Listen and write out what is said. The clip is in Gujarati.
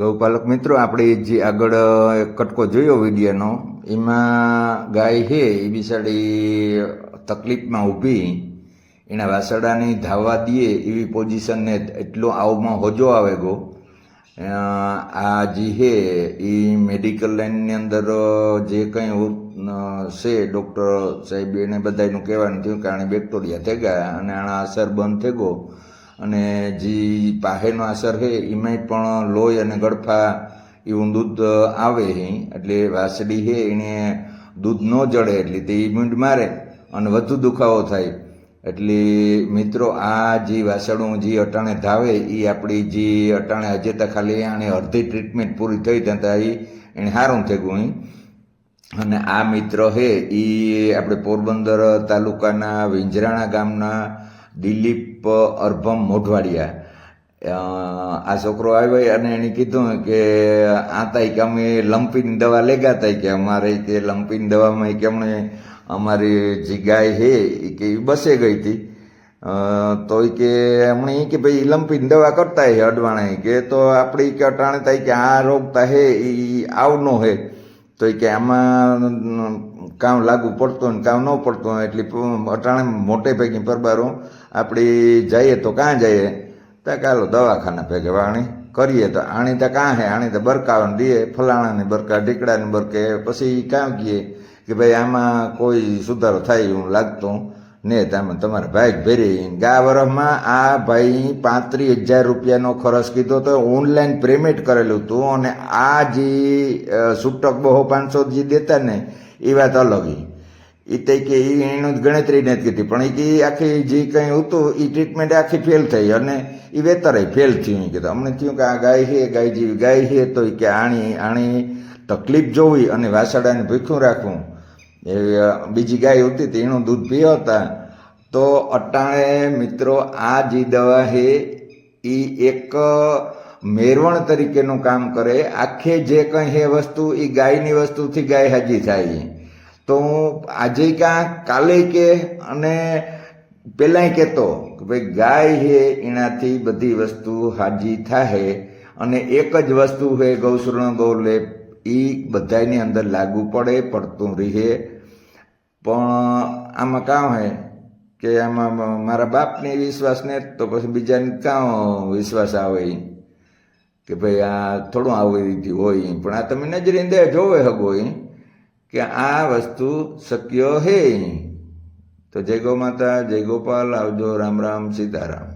ગૌપાલક મિત્રો, આપણે જે આગળ કટકો જોયો વિડીયોનો, એમાં ગાય છે એ બિચારી તકલીફમાં ઊભી, એના વાસડાની ધાવવા દઈએ એવી પોઝિશનને એટલો આવમાં હોજો આવે ગો. આ જે છે એ મેડિકલ લાઇનની અંદર જે કંઈ છે ડૉક્ટર સાહેબ એને બધાનું કહેવાનું થયું કે આને બેક્ટેરિયા થઈ ગયા અને આના અસર બંધ થઈ ગયો. અને જે પાહેનો અસર છે એમાંય પણ લોહી અને ગળફા એવું દૂધ આવે છે, એટલે વાસળી છે એને દૂધ ન જડે એટલે તે ઈમ્યુન મારે અને વધુ દુખાવો થાય. એટલે મિત્રો, આ જે વાસળું જે અટાણે ધાવે એ આપણી જે અટાણે હજે તો ખાલી આને અડધી ટ્રીટમેન્ટ પૂરી થઈ ત્યાં એને સારું થઈ ગયું. અને આ મિત્ર છે એ આપણે પોરબંદર તાલુકાના વિંજરાણા ગામના દિલીપ અરભમ મોઢવાડિયા. આ છોકરો આવ્યો અને એને કીધું કે આ તાઈ કે અમે લંપીની દવા લેગા હતા કે અમારે કે લંપીની દવામાં કે અમને અમારી જે ગાય છે એ કે બસે ગઈ હતી. તો એ કે હમણાં કે ભાઈ લંપીની દવા કરતા હે અડવાણે કે તો આપણે કે અટાણે થાય કે આ રોગ હે એ આવનો હે, તો એ કે આમાં કામ લાગુ પડતો ને કામ ન પડતો, એટલે અટાણે મોટે ભેગી પરબારું આપણે જઈએ તો કાં જઈએ તો કાલો દવાખાના ભેગે વાણી કરીએ તો આણી તો કાં હે, આણી તો બરકાવાને દઈએ ફલાણાને બરકા ઢીકડાને બરકે, પછી કાં કહીએ કે ભાઈ આમાં કોઈ સુધારો થાય એવું લાગતું ને તમે તમારે ભાઈ ભેરી ગા વર્ષમાં આ ભાઈ 35,000 રૂપિયાનો ખર્ચ કીધો તો ઓનલાઈન પેમેન્ટ કરેલું હતું. અને આ જે છૂટક 200-500 જે દેતા ને એ વાત અલગ. એ તે કે એનું ગણતરી નથી કીધી, પણ એ કે આખી જે કંઈ હતું એ ટ્રીટમેન્ટ આખી ફેલ થઈ અને એ વેતરે ફેલ થયું. કીધું અમને થયું કે આ ગાય છે, ગાય જેવી ગાય છે, તો એ કે આણી તકલીફ જોવી અને વાસડાને ભૂખ્યું રાખવું. એ બીજી ગાય હતી તો એનું દૂધ પીવતા. તો અટાણે મિત્રો, આ જે દવા છે એ એક મેરવણ તરીકેનું કામ કરે. આખે જે કંઈ છે વસ્તુ એ ગાયની વસ્તુથી ગાય હાજી થાય. તો હું આજે કાં કાલે કે અને પહેલાંય કહેતો કે ભાઈ ગાય છે એનાથી બધી વસ્તુ હાજી થાય. અને એક જ વસ્તુ છે ગૌશૂર્ણ ગૌલેપ, એ બધાની અંદર લાગુ પડતું રહે. પણ આમાં કામ હે કે આમાં મારા બાપને વિશ્વાસ ને તો પછી બીજાને કાં વિશ્વાસ આવે કે ભાઈ આ થોડું આવી રીતે હોય. પણ આ તમે નજરે દે જોવે હગો કે આ વસ્તુ શક્ય હે. તો જય ગૌ માતા, જય ગોપાલ, આવજો. રામ રામ, સીતારામ.